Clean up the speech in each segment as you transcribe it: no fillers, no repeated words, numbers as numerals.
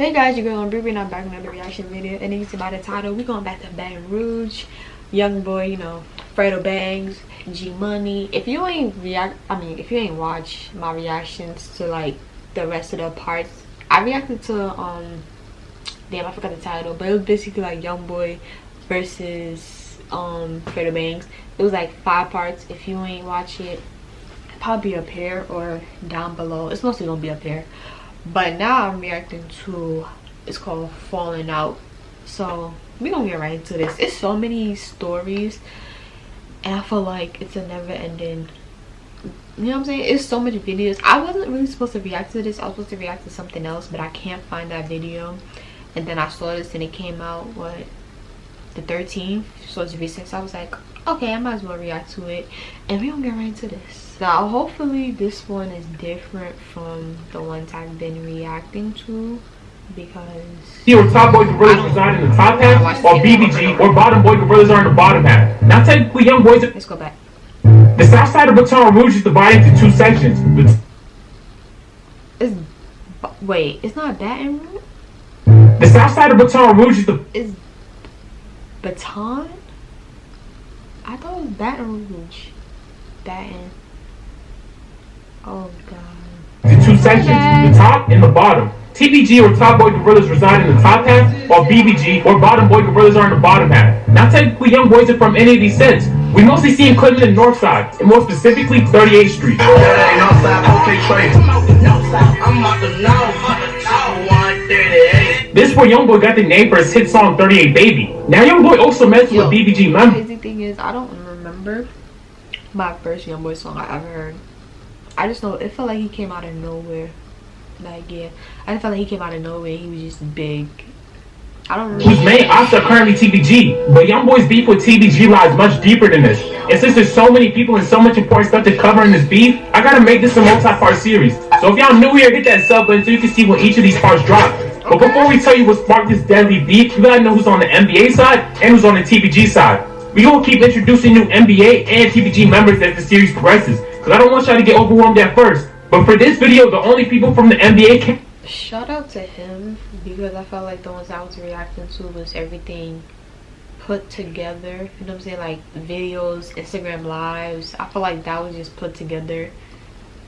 Hey guys, your girl Bribri and I'm back with another reaction video. And you can see by the title, we're going back to Baton Rouge. Youngboy, you know, Fredo Bangs, G Money. If you ain't if you ain't watch my reactions to like the rest of the parts, I reacted to damn, I forgot the title, but it was basically like Youngboy versus Fredo Bangs. It was like 5 parts. If you ain't watch it, probably up here or down below. It's mostly gonna be up here. But now I'm reacting to, it's called Falling Out. So we're gonna get right into this. It's so many stories and I feel like it's a never ending, you know what I'm saying? It's so much videos. I wasn't really supposed to react to this. I was supposed to react to something else, but I can't find that video. And then I saw this and it came out what, the 13th, so it's recent. So I was like, okay, I might as well react to it, and we're gonna get right into this. Now hopefully this one is different from the ones I've been reacting to, because or top boy gorillas reside in the top half, or BBG or bottom boy gorillas are in the bottom half. Now technically young boys. Let's go back. The south side of Baton Rouge is divided into 2 sections. Wait, it's not Baton Rouge? The south side of Baton Rouge is Baton? I thought it was Baton Rouge. Baton. Oh god. The 2 sections, the top and the bottom. TBG or top boy gorillas reside in the top half, while BBG or bottom boy gorillas are in the bottom half. Now technically young boys are from any of these sets. We mostly see in Clinton and North Side, and more specifically 38th Street. This is where Youngboy got the name for his hit song 38 Baby. Now Youngboy also messed with BBG members. The crazy thing is, I don't remember my first Youngboy song I ever heard. I just know it felt like he came out of nowhere. Like, yeah, I just felt like he came out of nowhere. He was just big. I don't remember. Whose main ops are currently TBG, but Youngboy's beef with TBG lies much deeper than this. And since there's so many people and so much important stuff to cover in this beef, I gotta make this a multi-part series. So if y'all new here, hit that sub button so you can see when each of these parts drop. But before we tell you what sparked this deadly beef, you gotta know who's on the NBA side and who's on the TBG side. We gonna keep introducing new NBA and TBG members as the series progresses, because I don't want y'all to get overwhelmed at first. But for this video, the only people from the NBA can... Shout out to him, because I felt like the ones I was reacting to was everything put together. You know what I'm saying? Like videos, Instagram lives. I feel like that was just put together.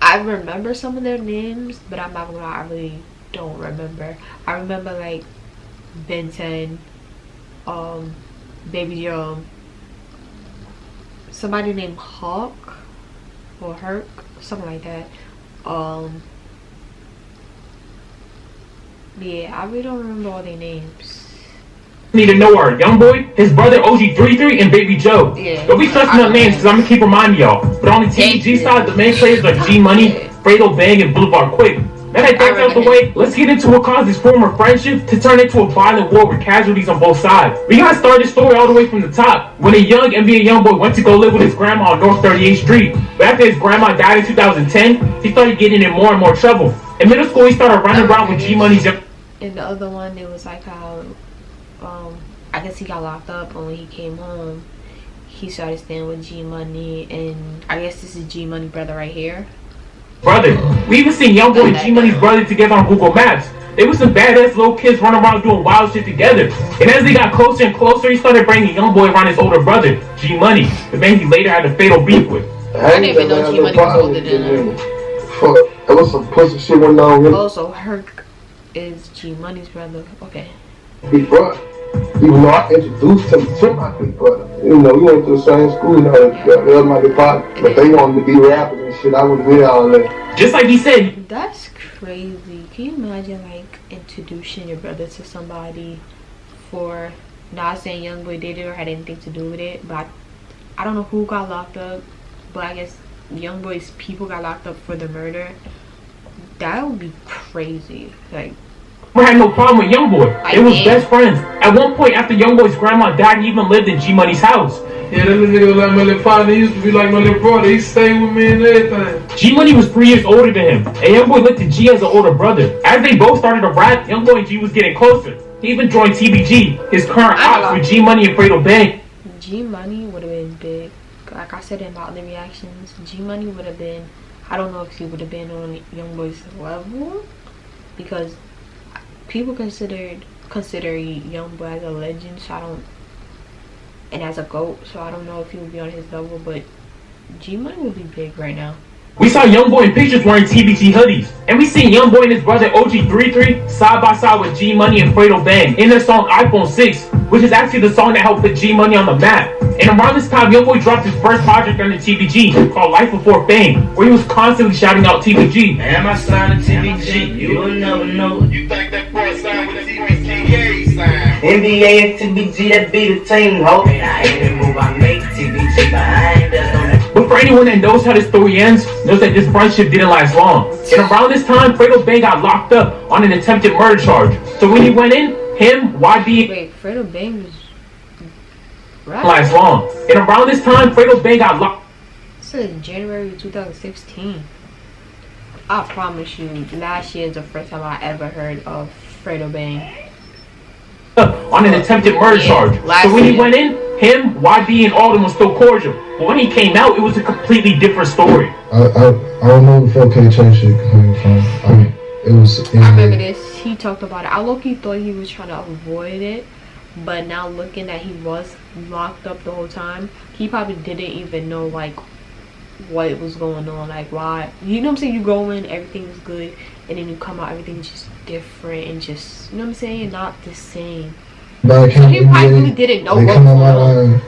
I remember some of their names, but I'm not gonna lie, I really don't remember. I remember like Ben 10, Baby Joe, somebody named Hawk or Herc, something like that. Yeah, I really don't remember all their names. Need to know are Youngboy, his brother OG33, and Baby Joe. Yeah, don't be trusting up names because I'm gonna keep reminding y'all. But on the TBG side, the main players are G Money, Fredo Bang, and Boulevard Quick. Now that that's out the way, let's get into what caused this former friendship to turn into a violent war with casualties on both sides. We gotta start this story all the way from the top. When a young NBA Youngboy went to go live with his grandma on North 38th Street. But after his grandma died in 2010, he started getting in more and more trouble. In middle school, he started running around with G Money's... In the other one, it was like how, I guess he got locked up, and when he came home, he started staying with G Money, and I guess this is G Money brother right here. Brother, we even seen Youngboy and G Money's brother together on Google Maps. They were some badass little kids running around doing wild shit together. And as they got closer and closer, he started bringing Youngboy around his older brother, G Money, the man he later had a fatal beef with. I didn't even know G Money was older than him. Fuck, that was some pussy shit went on with. Also, Herc is G Money's brother. Okay. Big brother. Even though I introduced him to my big brother. You know, we went to the same school, you know, that was my department. But they wanted to be rappers and shit. I wouldn't hear all that. Just like he said. That's crazy. Can you imagine, like, introducing your brother to somebody for, not saying Youngboy did it or had anything to do with it, but I don't know who got locked up, but I guess Youngboy's people got locked up for the murder. That would be crazy. Like, I had no problem with Youngboy. They was best friends. At one point after Youngboy's grandma died, he even lived in G Money's house. Yeah, that little nigga was like my little father. He used to be like my little brother. He stayed with me and everything. G Money was 3 years older than him, and Youngboy looked at G as an older brother. As they both started to rap, Youngboy and G was getting closer. He even joined TBG, his current ops with G Money and Fredo Bang. G Money would have been big. Like I said in my other reactions, G Money would have been, I don't know if he would have been on Youngboy's level, because people consider Youngboy as a legend, so I don't, and as a GOAT, so I don't know if he would be on his level, but G Money would be big right now. We saw Youngboy in pictures wearing TBG hoodies. And we seen Youngboy and his brother OG33 side by side with G Money and Fredo Bang in their song iPhone 6, which is actually the song that helped put G Money on the map. And around this time, Youngboy dropped his first project under TBG called Life Before Fame, where he was constantly shouting out TBG. Am I signed to TBG? You will never know. You think that boy signed with TBG? Signed. NBA and TBG, that be the team, ho. Now every move I make, TBG behind us. But for anyone that knows how this story ends, knows that this friendship didn't last long. And around this time, Fredo Bang got locked up on an attempted murder charge. So when he went in, him, YB... Wait, Fredo Bang was... Right. Last long. And around this time, Fredo Bang got locked... This is January 2016. I promise you, last year is the first time I ever heard of Fredo Bang. On an attempted murder charge. So when he went in, him, YB, and Alden was still cordial. But when he came out, it was a completely different story. I don't know where 4K Chase shit coming from. I mean, it was... I remember this. He talked about it. I low-key thought he was trying to avoid it. But now looking that he was locked up the whole time, he probably didn't even know, like, what was going on. Like, why. You know what I'm saying? You go in, everything is good. And then you come out, everything's just different. And just, you know what I'm saying? Not the same. So he probably really didn't know what was going on.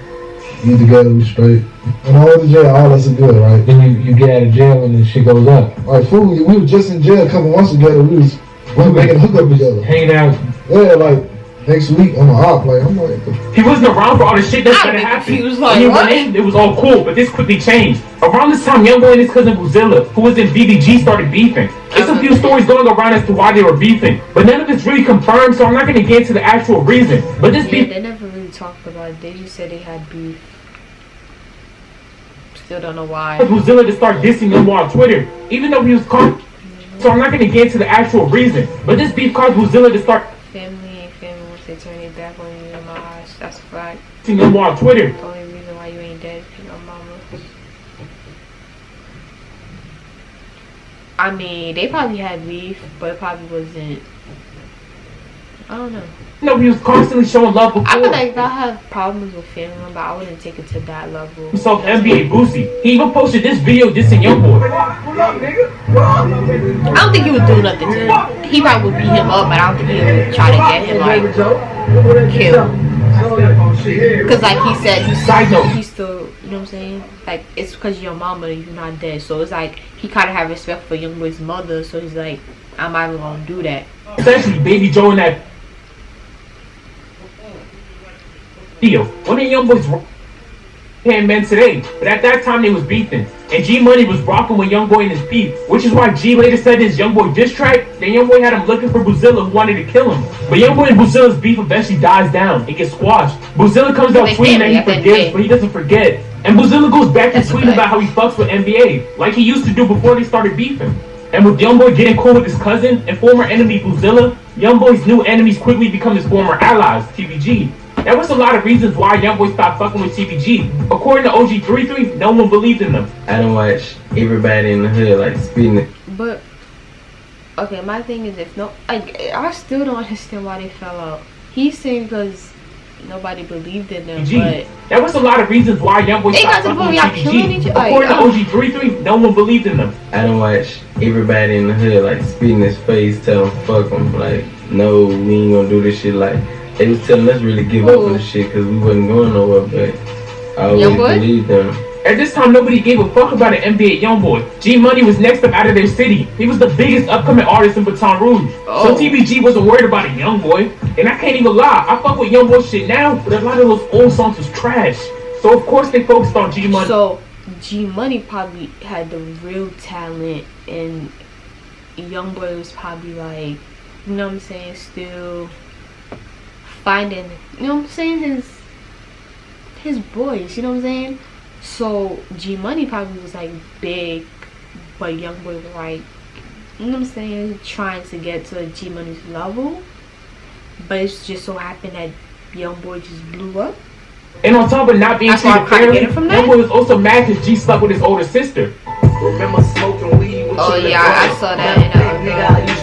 You together, we straight. When I went to jail, all that's good, right? Then you get out of jail and then shit goes up. Like, fool, we were just in jail a couple months together. We was making a hookup together. Hanging out. Yeah, like, next week on the op, like, I'm like... He wasn't around for all the shit that's gonna happen. He was like, when he what? went in, it was all cool, but this quickly changed. Around this time, Youngboy and his cousin Buzilla, who was in BBG, started beefing. There's a few stories going around as to why they were beefing, but none of it's really confirmed, so I'm not gonna get into the actual reason. But this beef... they never really talked about it. They just said they had beef. Still don't know why. Buzilla to start dissing Youngboy on Twitter, even though he was caught. So I'm not gonna get into the actual reason. But this beef caused Buzilla to start... Family ain't family once they turn it back on you in my eyes. That's a fact. dissing Youngboy on Twitter. The only reason why you ain't dead is your mama. I mean, they probably had beef, but it probably wasn't. I don't know. No, he was constantly showing love before. I feel like if I have problems with family member, I wouldn't take it to that level. Himself NBA Boosie. He even posted this video dissing Youngboy. I don't think he would do nothing to him. He probably would beat him up, but I don't think he would try to get him like killed. Cause like he said, he's still, you know what I'm saying? Like it's because your mama, you're not dead. So it's like he kind of have respect for Youngboy's mother. So he's like, I'm not even gonna do that. Essentially, Baby Joe in that video. One of the Youngboys paying men today, but at that time they was beefing, and G Money was rocking with Youngboy in his beef, which is why G later said his Youngboy diss track. Then Youngboy had him looking for Buzilla, who wanted to kill him. But Youngboy and Buzilla's beef eventually dies down. It gets squashed. Buzilla comes out tweeting that he forgives, but he doesn't forget. And Buzilla goes back to tweeting about how he fucks with NBA, like he used to do before they started beefing. And with Youngboy getting cool with his cousin and former enemy Buzilla, Youngboy's new enemies quickly become his former allies, TBG. There was a lot of reasons why Youngboy stopped fucking with TBG. According to OG33, no one believed in them. I don't watch everybody in the hood like spitting it. But okay, my thing is, if no, I still don't understand why they fell out. He's saying because nobody believed in them, but there was a lot of reasons why Youngboy stopped fucking with TBG. According to OG33, no one believed in them. I don't watch everybody in the hood like spitting his face, tell him fuck him, like no, we ain't gonna do this shit. Like they was telling us really give up on the shit because we wasn't going nowhere, but I always believed them. At this time, nobody gave a fuck about an NBA Youngboy. G Money was next up out of their city. He was the biggest upcoming artist in Baton Rouge. So TBG wasn't worried about a Youngboy. And I can't even lie, I fuck with Youngboy shit now, but a lot of those old songs was trash. So of course they focused on G Money. So G Money probably had the real talent, and Youngboy was probably like, you know what I'm saying, still finding, you know what I'm saying, his voice, you know what I'm saying? So G Money probably was like big, but Youngboy was like, you know what I'm saying, trying to get to G Money's level. But it's just so happened that Youngboy just blew up. And on top of not being treated fairly, Youngboy was also mad because G slept with his older sister. Remember smoking weed with yeah, I saw that in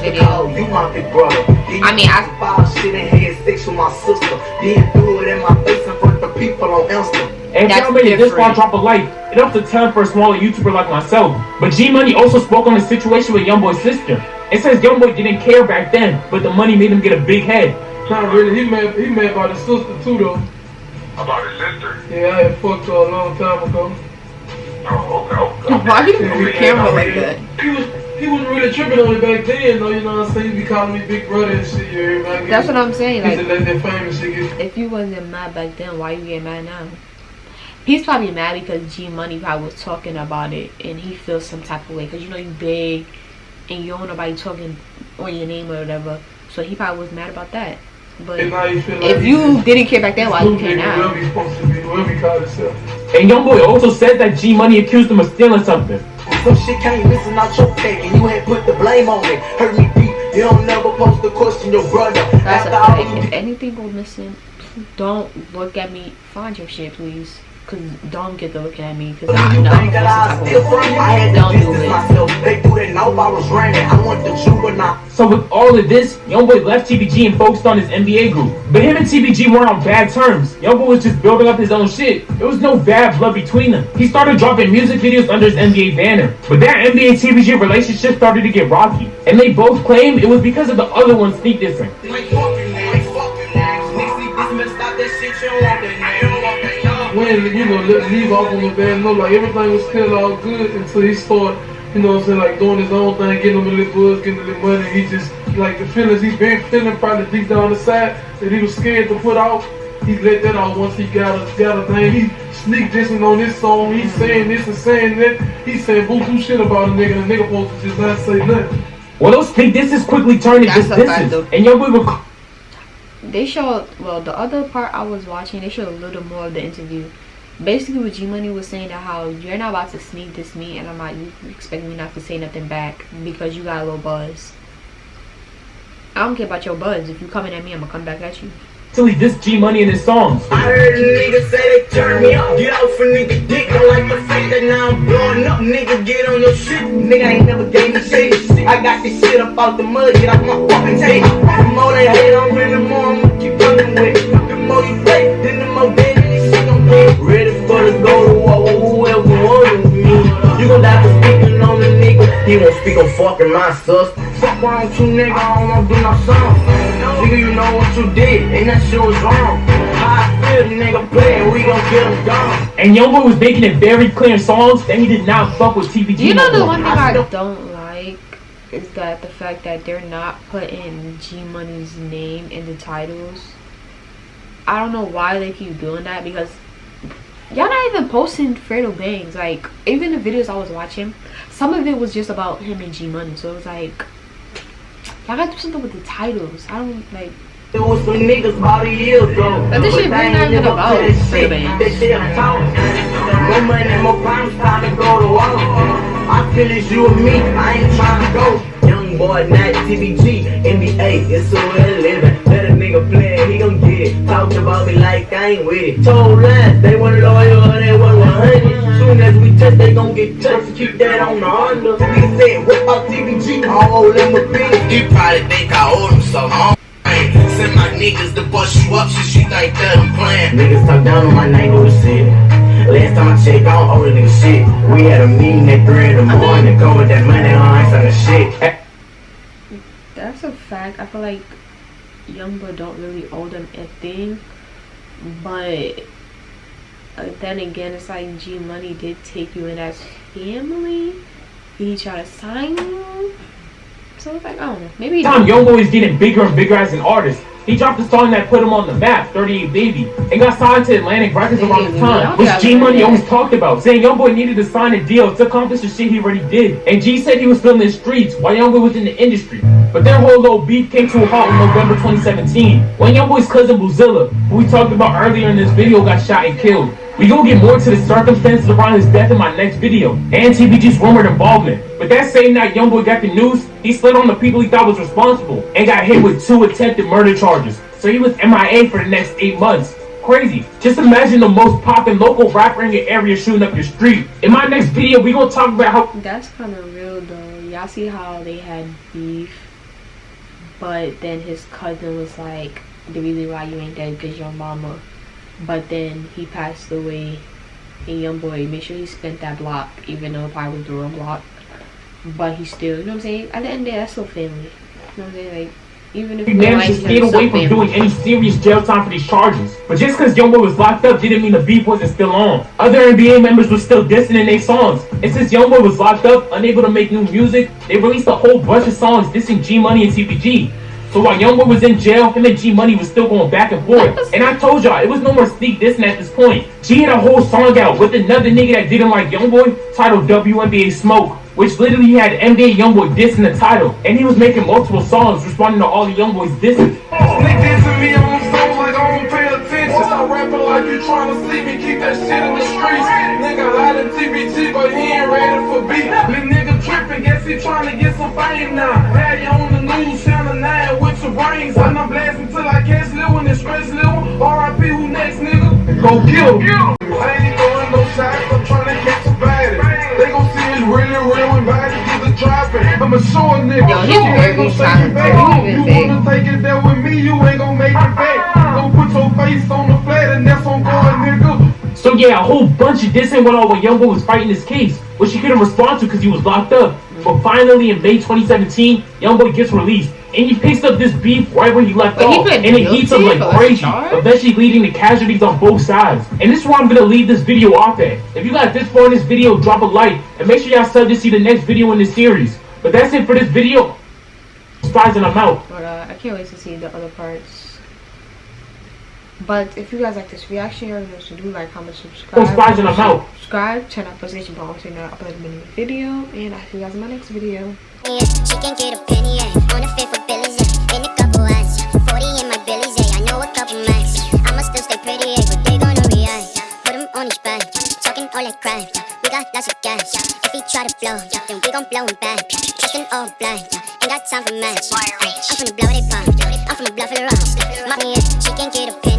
video. You my big brother. I mean, I Five shit and had sex with my sister. Then threw it in my face in front of the people on Insta. And if y'all made it this far, drop a like. It helps a ton for a smaller YouTuber like myself. But G Money also spoke on the situation with Youngboy's sister. It says Youngboy didn't care back then, but the money made him get a big head. Not really. He mad about his sister too, though. About his sister? Yeah, I had fucked her a long time ago. Oh, okay. why you moving camera like that? He wasn't really tripping on it back then, though. You know what I'm saying? He be calling me big brother and shit. You know, That's what I'm saying. Like, Like, let that famous shit get. if you wasn't mad back then, why you get mad now? He's probably mad because G Money probably was talking about it and he feels some type of way because you know you big and you don't want nobody talking on your name or whatever. So he probably was mad about that. But if you didn't care back then, why you care now? Whoever he's supposed to be, whoever he called himself. And Youngboy also said that G Money accused him of stealing something. Some shit came missing out your pack and you had put the blame on it. Hurt me deep. You don't never post to question your brother. That's a fact. If anything goes missing, don't look at me. Find your shit, please. Cause don't get to looking at me. Cause I know I'm don't do it. They do that now. I was raining. I want the juvenile. So with all of this, Youngboy left TBG and focused on his NBA group. But him and TBG weren't on bad terms. Youngboy was just building up his own shit. There was no bad blood between them. He started dropping music videos under his NBA banner. But that NBA TBG relationship started to get rocky. And they both claimed it was because of the other one sneak dissing. When, you know, leave off on the bad note, like everything was still all good until he started, you know what I'm saying, like doing his own thing, getting him a little buzz, getting a little money. He just, like the feelings he been feeling probably deep down the side that he was scared to put out, he let that out once he got a thing. He sneak dissing on this song, he's saying this and saying that, he's saying boo-boo shit about a nigga, and the nigga supposed to just not say nothing. Well, those sneak disses quickly turned into disses, and Youngboy would... They showed, well, the other part I was watching, they showed a little more of the interview. Basically, what G Money was saying that how you're not about to sneak diss me, and I'm like, you expect me not to say nothing back because you got a little buzz. I don't care about your buzz. If you coming at me, I'm gonna come back at you. Till he dissed G Money in his songs. I heard a nigga say they turn me up. Get off a nigga dick. Don't like the fact that now I'm blowing up. Nigga, get on your shit. Nigga ain't never gave me shit. I got this shit up out the mud. Get off my fucking tape. The more they hate on me, the more I'm gonna keep fucking with. The more you fake, then the more dead this shit gon' get. Ready for the go to war with whoever wanted me. You gon' die for speaking on the nigga. He won't speak on fucking my sus. Fuck wrong with you, nigga. I don't wanna do no song. Nigga, you know what you did, and that shit was wrong. How I feel, nigga, playing, we gon' get him gone. And Youngboy was making it very clear in songs that he did not fuck with TBG. You know the one thing I don't like is that the fact that they're not putting G Money's name in the titles. I don't know why they keep doing that because y'all not even posting Fredo bangs. Like, even the videos I was watching, some of it was just about him and G Money. So it was like, y'all gotta do something with the titles. I don't like. It was some niggas about a year ago. But this shit really not even about Fredo bangs. That shit talk. More money, more problems, time to go to war. I feel it's you and me, I ain't trying to go. Youngboy, not TBG, NBA, it's so living. Let a nigga play, he gon' get it. Talk about me like I ain't with it. Told lies, they weren't loyal, they weren't 100. Soon as we touch, they gon' get touched. Keep that on the under. Nigga said, what about TBG? I owe them a bitch. You probably think I owe them so long. Send my niggas to bust you up since you think that I'm playing. Niggas talk down on my name over the city. Last time I checked, I don't owe the nigga shit. We had a meeting at 3 in the morning. Go with that money on ice on the shit. That's a fact. I feel like Youngboy don't really owe them a thing. But then again, it's like G Money did take you in as family. He tried to sign you. So it's like, I don't know. Maybe Youngboy is getting bigger and bigger as an artist. He dropped a song that put him on the map, 38 Baby, and got signed to Atlantic Records around the time, which G Money always talked about, saying Youngboy needed to sign a deal to accomplish the shit he already did. And G said he was still in the streets while Youngboy was in the industry. But their whole little beef came to a halt in November 2017 when Youngboy's cousin Boozilla, who we talked about earlier in this video, got shot and killed. We gon' get more to the circumstances around his death in my next video, and TBG's rumored involvement. But that same night Youngboy got the news, he slid on the people he thought was responsible, and got hit with 2 attempted murder charges. So he was MIA for the next 8 months. Crazy. Just imagine the most poppin' local rapper in your area shooting up your street. In my next video, we gonna talk about how... That's kind of real though. Y'all see how they had beef but then his cousin was like, the reason why you ain't dead because your mama. But then he passed away, and Youngboy made sure he spent that block, even though it probably was the wrong block. But he still, you know what I'm saying? At the end of the day, that's still family. You know what I'm saying? Like, even if he managed to stay away from doing any serious jail time for these charges. But just because Youngboy was locked up didn't mean the beef wasn't still on. Other NBA members were still dissing in their songs. And since Youngboy was locked up, unable to make new music, they released a whole bunch of songs dissing G Money and TBG. So while Youngboy was in jail, him and G Money was still going back and forth. And I told y'all, it was no more sneak dissing at this point. G had a whole song out with another nigga that didn't like Youngboy, titled WNBA Smoke, which literally had NBA Youngboy diss in the title. And he was making multiple songs responding to all the Youngboy's disses. Niggas to me on songs like I don't pay attention. Stop rapping like you trying to see me, keep that shit in the streets. Nigga lied to TBG, but he ain't ready for beat. Little nigga tripping, guess he trying to get some fame now. Had you on the news, channel 9 with your brains. I'm not blasting till I catch Lil and express Lil. R.I.P. who next, nigga? Go kill him. I ain't throwing no shots, I'm trying to catch a body. They gon' see it's really real when body get the dropping. I'm a short nigga. Yo, he's very good silent. You wanna take it there with me, you ain't gon' make it back. Don't put your face on the flat and that's on board, nigga. So yeah, a whole bunch of dissing went on when Youngboy was fighting this case, which he couldn't respond to because he was locked up. But finally in May 2017, Youngboy gets released, and he picks up this beef right where he left off, and it heats up like crazy, eventually leading to casualties on both sides. And this is where I'm gonna leave this video off at. If you got this far in this video, drop a like, and make sure y'all sub to see the next video in this series. But that's it for this video. Surprise, and I'm out. But I can't wait to see the other parts. But if you guys like this reaction, you're going to do like, comment, subscribe. Subscribe, turn on notification bell so you know I upload a new video, and I'll see you guys in my next video. Yeah, she can get a penny, yeah. On a fifth of Billy's, yeah. In a couple eyes, 40 in my Billy's, yeah. I know a couple max. I'ma still stay pretty, yeah. But they gonna react. Put him on his back, talking all that crap. We got lots of gas. If he try to blow, then we gon' blow him back. Trustin' all black, ain't got time for match. I'm finna blow they pop. I'm finna bluff it around. Mommy, yeah, she can get a penny.